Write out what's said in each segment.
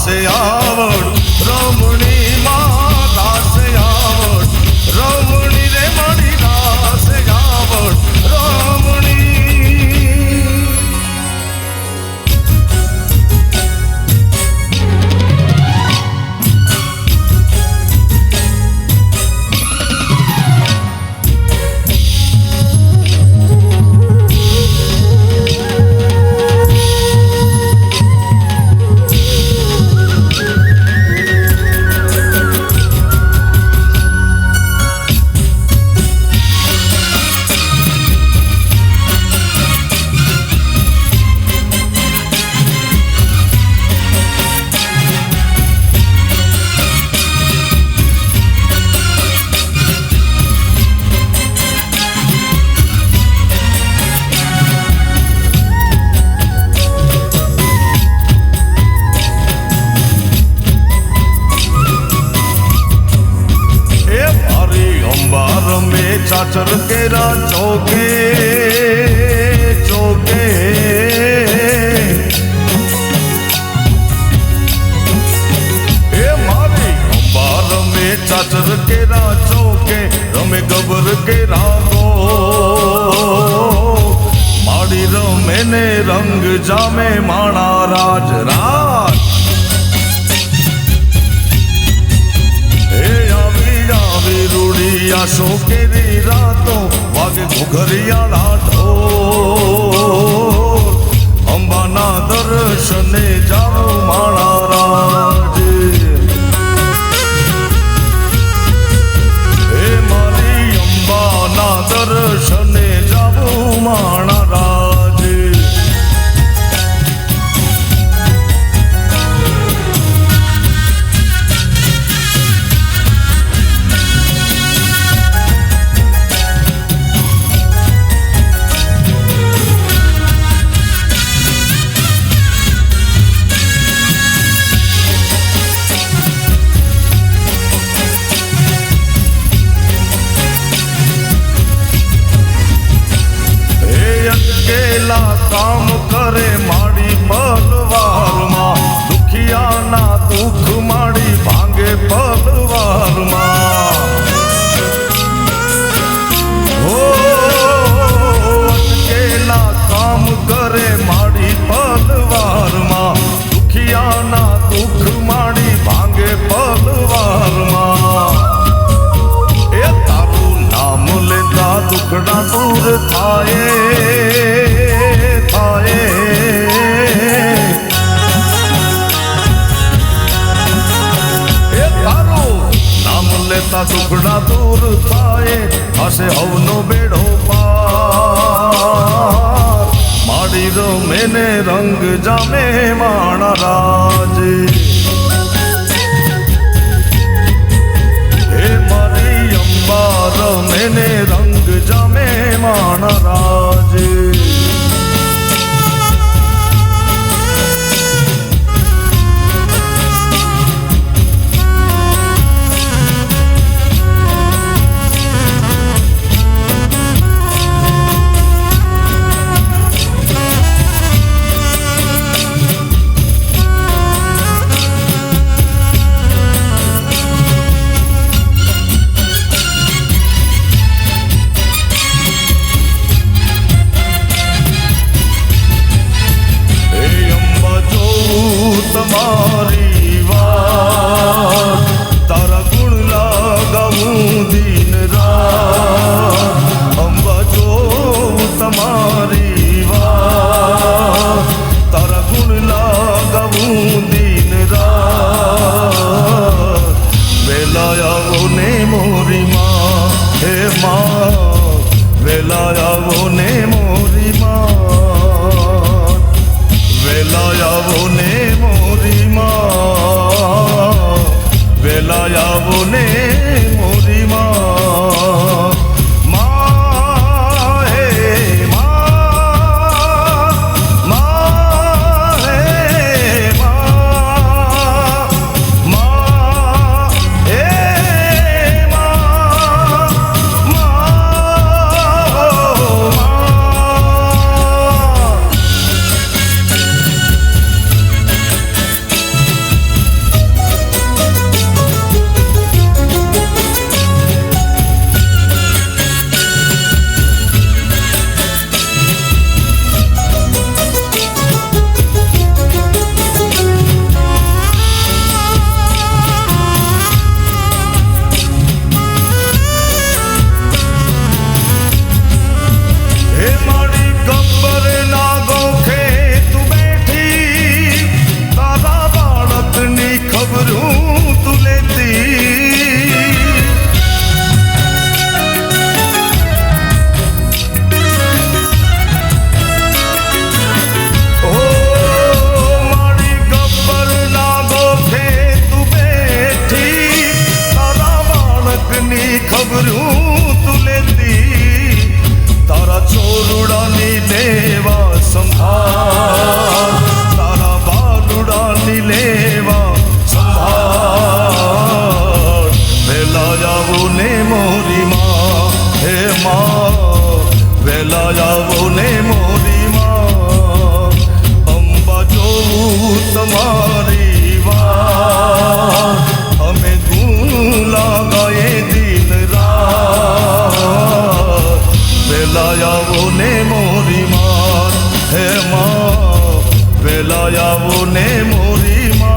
દાસે આવડ રમણી માં દાસે આવડ રમણી રે મારી દાસે આવડ રમણી चाचर केरा चौके चौके ए मारी अंबार में चाचर केरा चौके रमे गबर केरा गो माड़ी रमे ने रंग जामे माणा राज राज रूढ़िया शोकेरी रातों वागे घुघरिया लाठो अंबाना दर्शने जाओ माणा राज हे मारी अंबाना दर्शने जाओ माणा राज काम करे माड़ी पलवार मां दुखिया ना दुख माड़ी भांगे पलवार मां हो अकेला काम करे माड़ी पलवार मां दुखिया ना दुख माड़ी भांगे पलवार मां ए तारू नाम लेता दुखड़ा दूर थाए टुकड़ा दूर थाए हसे हवनो बेड़ो पार माड़ी रो मैंने रंग जामे माणा राज हे मारी अंबार मैंने रंग जामे माणा राज तुम्हारी बात तारा गुण लगाऊं दिन रात अम्बा जो तुम्हारी बात तारा गुण लगाऊं दिन रात वेलाया वो ने मोरी माँ हे माँ वेलाया वो ने मोरी माँ वेलाया वो ने वेलाया वो ने मोरी माँ माँ हे माँ हे माँ हे माँ ભવર્યું તું લેતી તારા ચોરુડાની લેવા સંભાળ તારા બાલુડાની લેવા સંભાળ વેલા આવો ને મોરી માં હે માં વેલા આવો ને મોરી માં અંબા જોવું તમારી વાત અમે ગુલા ગાયે દિન રાત વેલા આવો ને મોરી માં હે માં વેલા આવો ને મોરી માં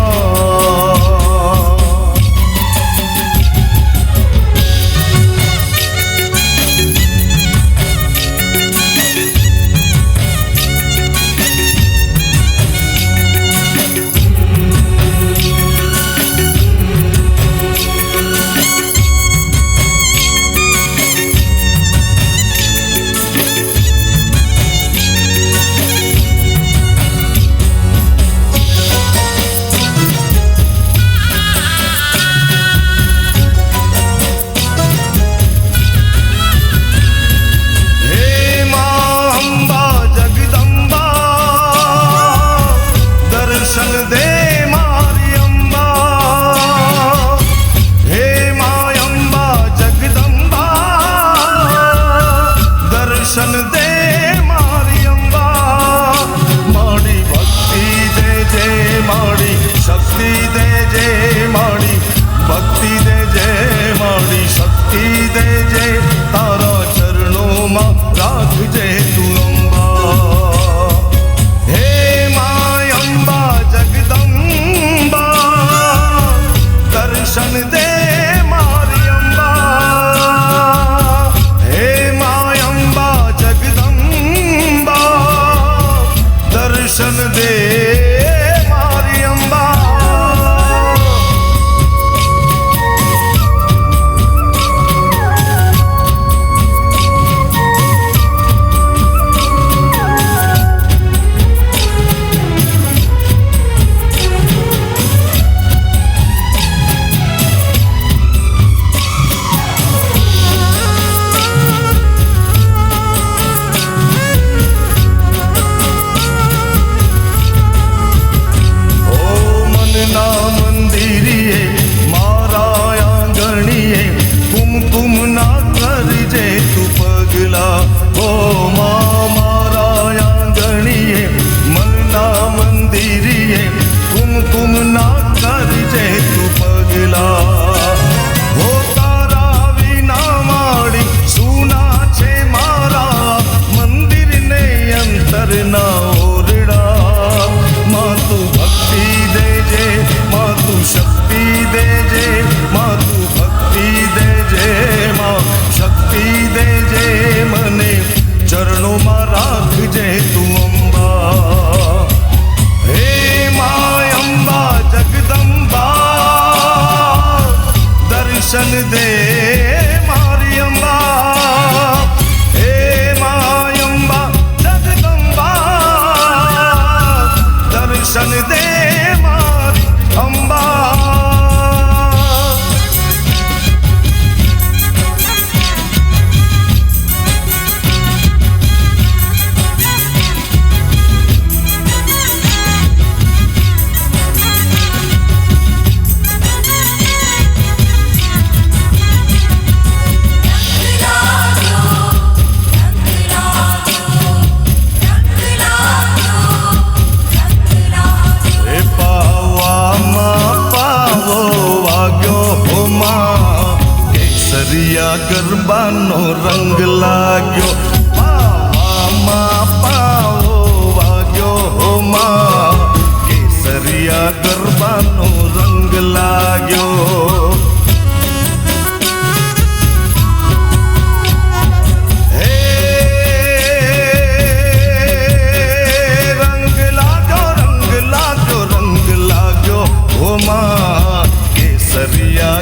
ગરબાનો રંગ લાગ્યો પાવામાં પાવો વાગ્યો હો માં કેસરિયા ગરબાનો રંગ લાગ્યો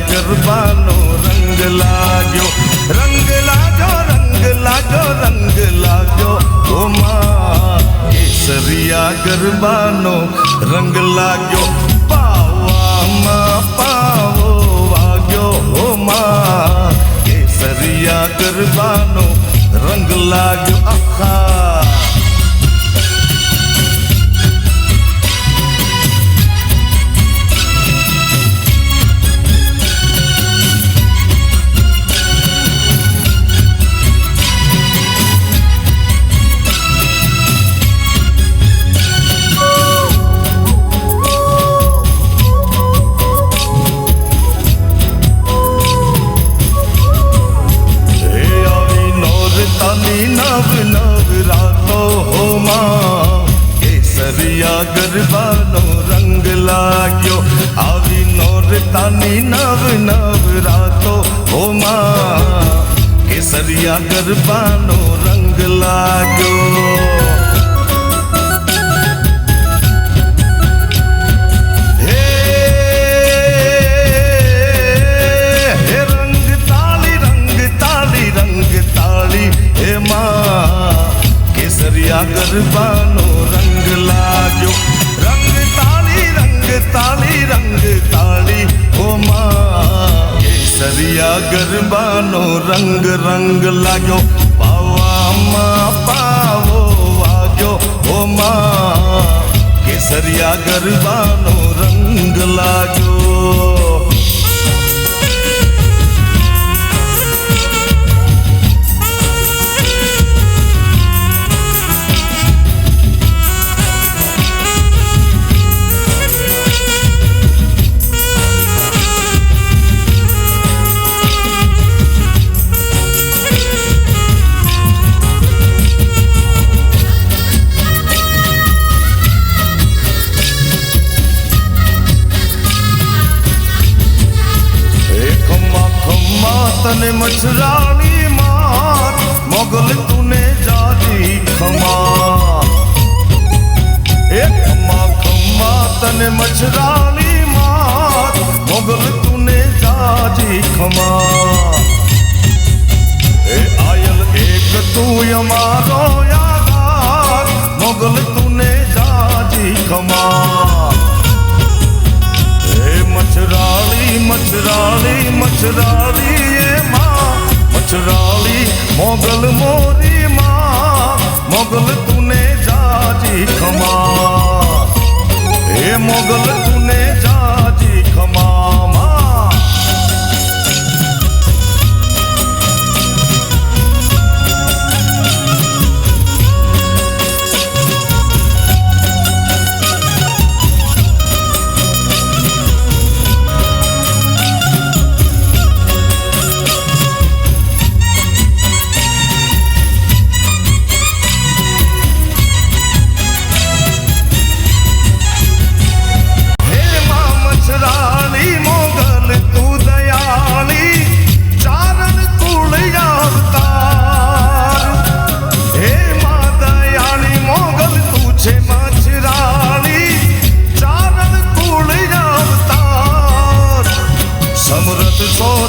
ગરબાનો રંગ લાગ્યો રંગ લાગ્યો રંગ લાગ્યો રંગ લાગ્યો ઓ માં કેસરિયા ગરબાનો રંગ લાગ્યો પાવામાં પાવો વાગ્યો ઓ માં આવી નોરતાની નવ નવ રાતો ઓ માં કેસરિયા ગરબાનો રંગ લાગ્યો કેસરિયા ગરબાનો રંગ લાગ્યો રંગ તાળી ઓ માં કેસરિયા ગરબાનો રંગ રંગ લાગ્યો પાવામાં પાવો વાગ્યો ઓ માં કેસરિયા ગરબાનો રંગ લાગ્યો તને મછરાણી માત મોગલ તુને જાજી ખમા એ ખમા ખમા તને મછરાણી માત મોગલ તુને જાજી ખમા એ આયલ એક તું અમારો યાદાર મોગલ તુને જાજી ખમા મછરાળી એ માં મછરાળી મોગલ મોરી માં મોગલ તુને જાજી ખમા એ મોગલ તુને જાજી ખમા માં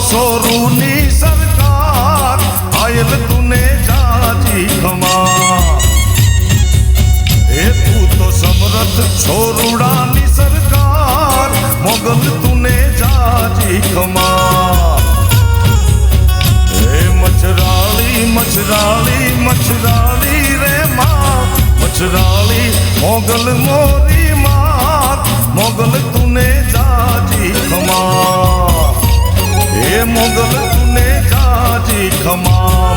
સોરૂની સરકાર આયલ તુને જાજી ખમા એ તું તો સમરથ છોરુડાની સરકાર મોગલ તુને જાજી ખમા એ મછરાળી રે માં મછરાળી મોગલ મોરી માત મોગલ તુને જાજી ખમા એ મોગલ તુને જાજી ખમા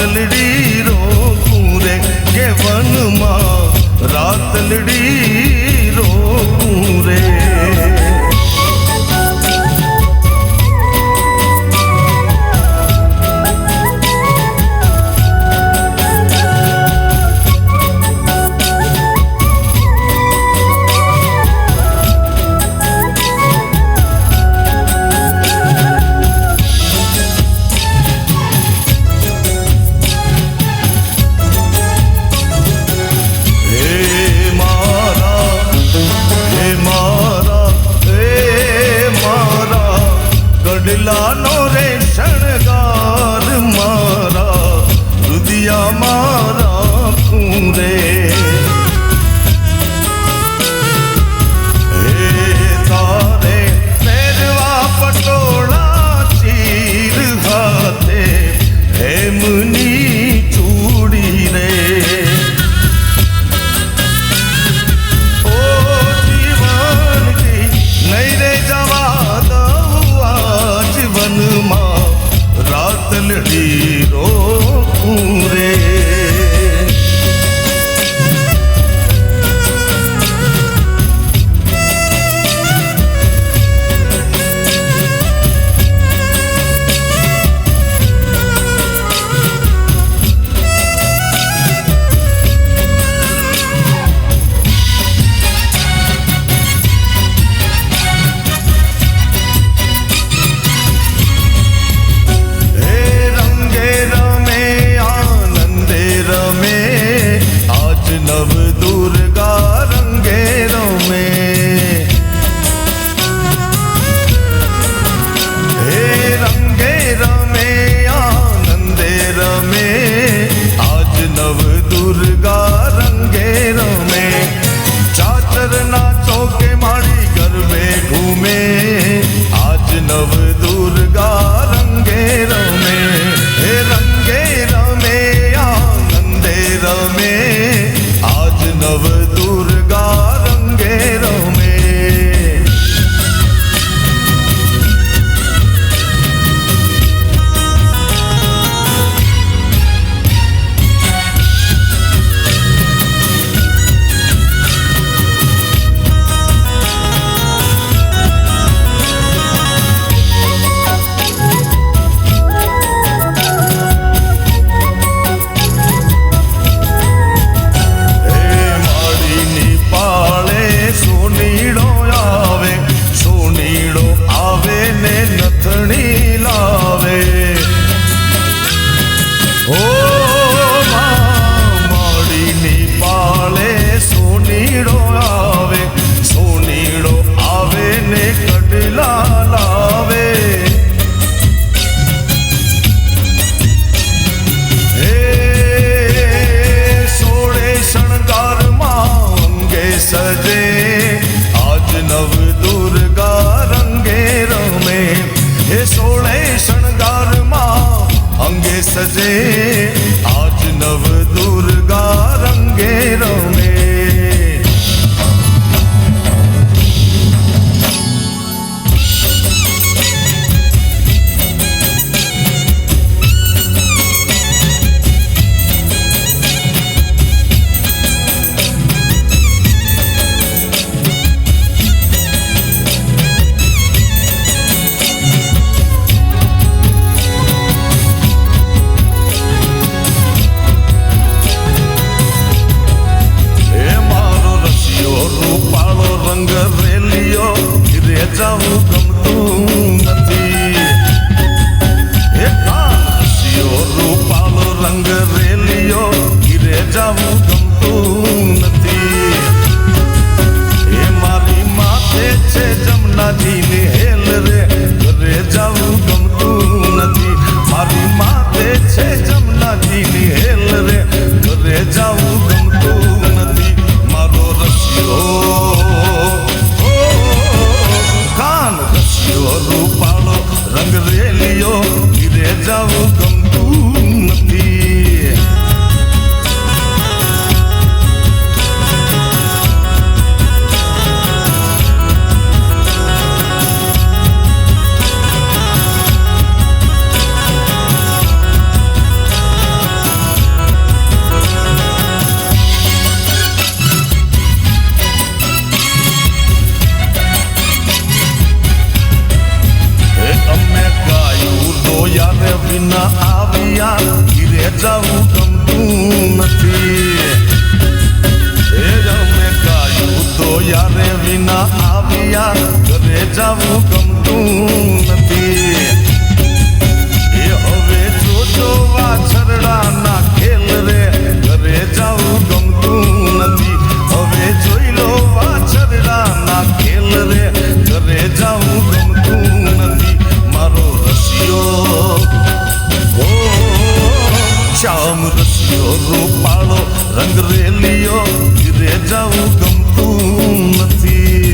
રાતલડી રોકું રે કે વનમાં રાતલડી રોકું રે મારા દુર્ગા રંગે રમે હે રંગે રમે આનંદે રમે આજ નવ દુર્ગા રંગે રમે ચાચરના ચોકે મારી ગરબે ઘૂમે આજ નવ દુર્ગા રંગે રમે હે રંગે રમે આનંદે રમે આજ નવ દુર્ગા રંગે રમે સજે આજ નવ દુર્ગા રંગે રમે હે સોળે શણગારમાં અંગે સજે આજ નવ દુર્ગા રંગે રમે જાવું ગમતું નથી એ કાશીઓ રૂપાળો રંગ રેલિયો ઘીરે જાવું ગમતું નથી એ મારી માથે છે જમનાજીની હેલ રે ઘરે જાવું ગમતું નથી મારી માથે છે જમનાજીની હેલ રે ઘરે જાવું ગમતું નથી મારો રસિયો રૂપાળો રંગ રેલિયો ઘીરે જાવું ગમતું નથી વિના આવ્યા ઘીરે જાવું ગમતું નથી એ અમે ગાયું તો યારે વિના આવ્યા ઘરે જાવું ગમતું નથી એ હવે જોજો વાછરડાના ખેલ રે ઘરે જાવું ગમતું નથી હવે જોઈ લો વાછરડાના ખેલ રે ઘરે જાવું ગમતું નથી મારો રસિયો શ્યામ રસિયો રૂપાળો રંગ રેલિયો ઘીરે જાવું ગમતું નથી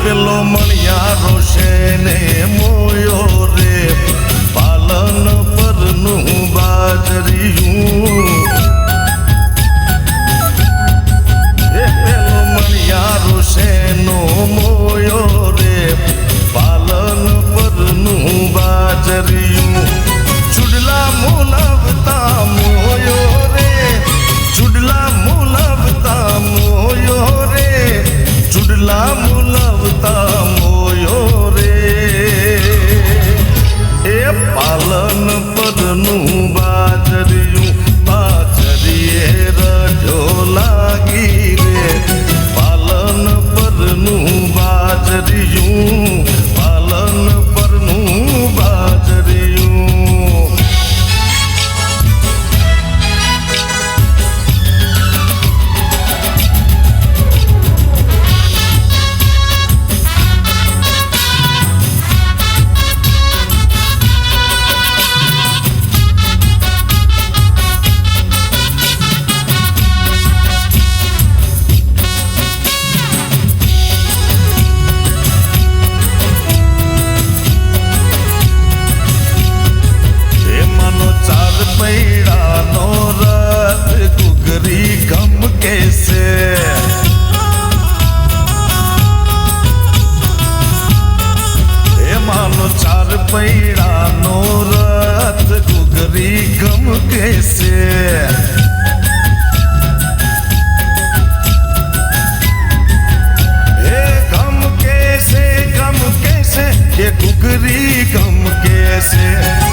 પેલો મણિયારો છે ને મોયો રે પાલન પરનું બાજરિયું પેલો મણિયારો છે નો મોયો રે પાલન પરનું બાજરિયું ચુડલા મુલવતા મોયો રે ચુડલા મુલવતા મોયો રે ચુડલા મુલવતા મોયો રે એ પાલન પરનું બાજરિયું બાજરીએ રજો લાગી રે પાલન પરનું બાજરિયું પાલન પરનું બાજરિયું પૈડાનો રથ ઘુઘરી ગમ કેસે એમાંનો ચાર પૈડાનો રથ ઘુઘરી ગમ કેસે ये घुघरी गम कैसे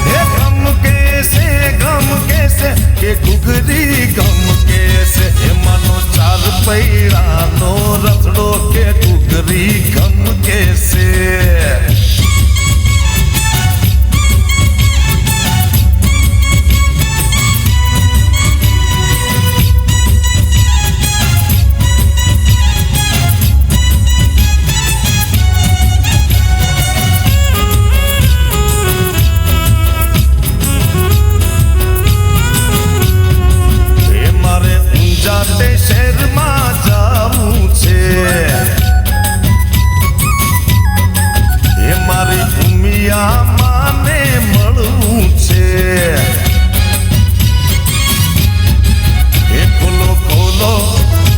ये गम कैसे ये घुघरी गम कैसे ये मनो चार पैरानो रथड़ो के घुघरी गम कैसे શહેરમાં જાવું છે એ મારી ઉમિયા માને મળવું છે એ ખોલો ખોલો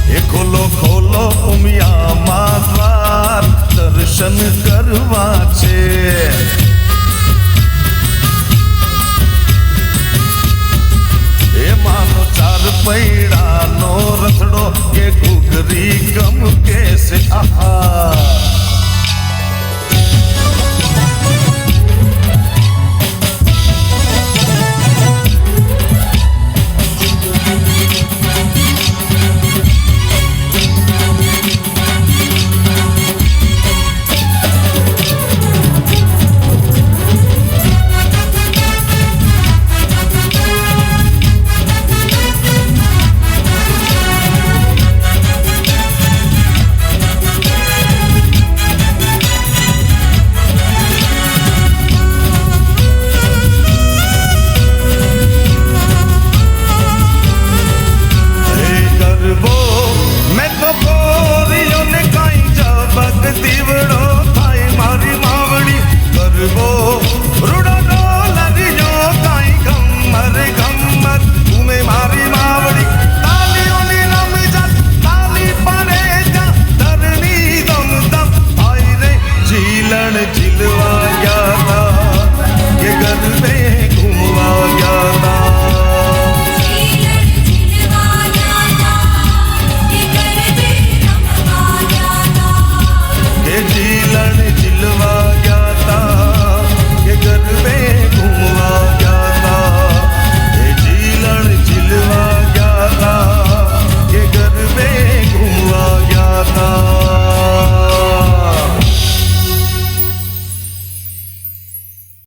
એ ખોલો ખોલો ઉમિયા માં દ્વાર દર્શન કરવા છે માનો ચાર પૈડાનો રથડો કે ઘુઘરી ગમ કેસે આહા